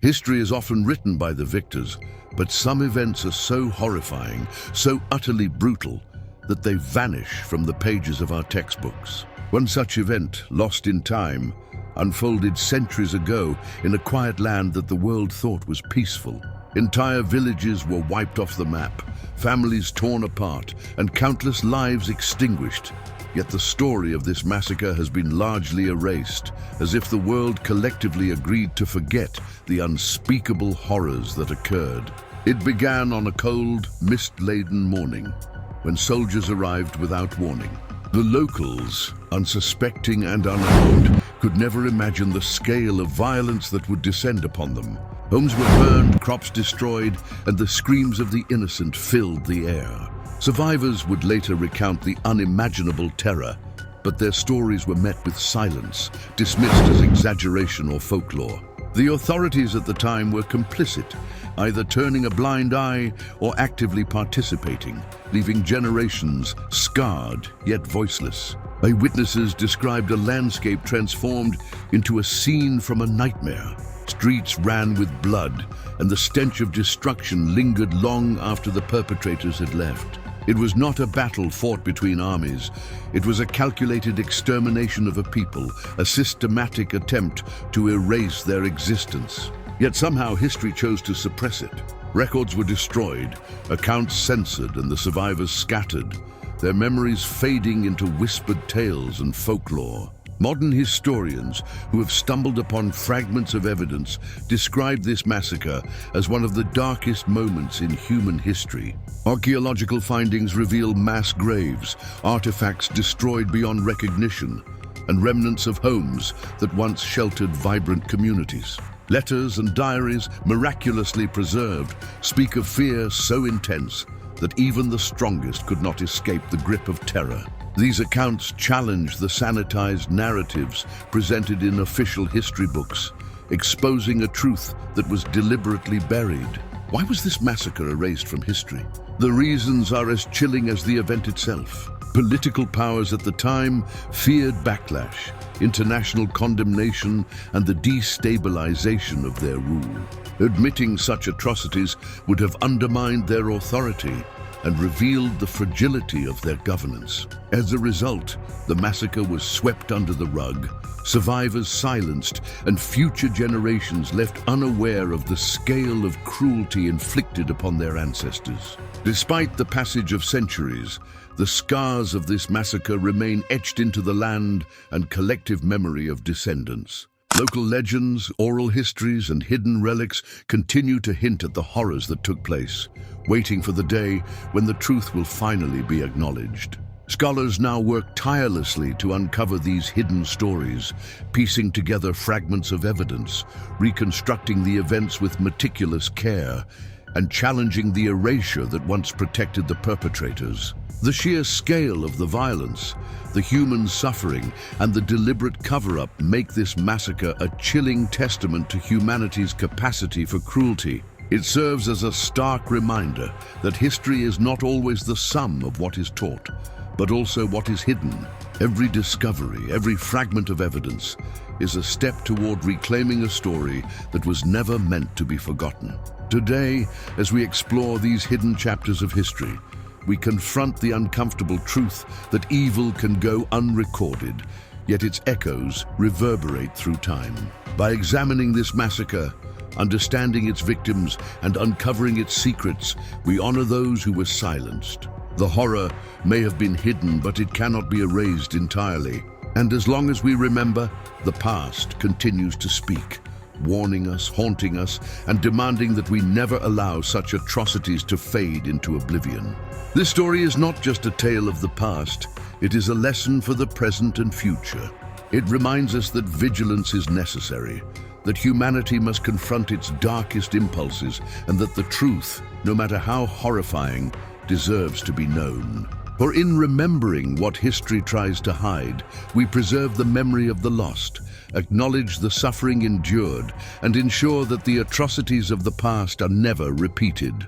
History is often written by the victors, but some events are so horrifying, so utterly brutal, that they vanish from the pages of our textbooks. One such event, lost in time, unfolded centuries ago in a quiet land that the world thought was peaceful. Entire villages were wiped off the map, families torn apart, and countless lives extinguished. Yet the story of this massacre has been largely erased, as if the world collectively agreed to forget the unspeakable horrors that occurred. It began on a cold, mist-laden morning, when soldiers arrived without warning. The locals, unsuspecting and unarmed, could never imagine the scale of violence that would descend upon them. Homes were burned, crops destroyed, and the screams of the innocent filled the air. Survivors would later recount the unimaginable terror, but their stories were met with silence, dismissed as exaggeration or folklore. The authorities at the time were complicit, either turning a blind eye or actively participating, leaving generations scarred yet voiceless. Eyewitnesses described a landscape transformed into a scene from a nightmare. Streets ran with blood, and the stench of destruction lingered long after the perpetrators had left. It was not a battle fought between armies. It was a calculated extermination of a people, a systematic attempt to erase their existence. Yet somehow history chose to suppress it. Records were destroyed, accounts censored, and the survivors scattered, their memories fading into whispered tales and folklore. Modern historians who have stumbled upon fragments of evidence describe this massacre as one of the darkest moments in human history. Archaeological findings reveal mass graves, artifacts destroyed beyond recognition, and remnants of homes that once sheltered vibrant communities. Letters and diaries, miraculously preserved, speak of fear so intense that even the strongest could not escape the grip of terror. These accounts challenge the sanitized narratives presented in official history books, exposing a truth that was deliberately buried. Why was this massacre erased from history? The reasons are as chilling as the event itself. Political powers at the time feared backlash, international condemnation, and the destabilization of their rule. Admitting such atrocities would have undermined their authority and revealed the fragility of their governance. As a result, the massacre was swept under the rug, survivors silenced, and future generations left unaware of the scale of cruelty inflicted upon their ancestors. Despite the passage of centuries, the scars of this massacre remain etched into the land and collective memory of descendants. Local legends, oral histories, and hidden relics continue to hint at the horrors that took place, waiting for the day when the truth will finally be acknowledged. Scholars now work tirelessly to uncover these hidden stories, piecing together fragments of evidence, reconstructing the events with meticulous care, and challenging the erasure that once protected the perpetrators. The sheer scale of the violence, the human suffering, and the deliberate cover-up make this massacre a chilling testament to humanity's capacity for cruelty. It serves as a stark reminder that history is not always the sum of what is taught, but also what is hidden. Every discovery, every fragment of evidence, is a step toward reclaiming a story that was never meant to be forgotten. Today, as we explore these hidden chapters of history, we confront the uncomfortable truth that evil can go unrecorded, yet its echoes reverberate through time. By examining this massacre, understanding its victims, and uncovering its secrets, we honor those who were silenced. The horror may have been hidden, but it cannot be erased entirely. And as long as we remember, the past continues to speak, warning us, haunting us, and demanding that we never allow such atrocities to fade into oblivion. This story is not just a tale of the past, it is a lesson for the present and future. It reminds us that vigilance is necessary, that humanity must confront its darkest impulses, and that the truth, no matter how horrifying, deserves to be known. For in remembering what history tries to hide, we preserve the memory of the lost, acknowledge the suffering endured, and ensure that the atrocities of the past are never repeated.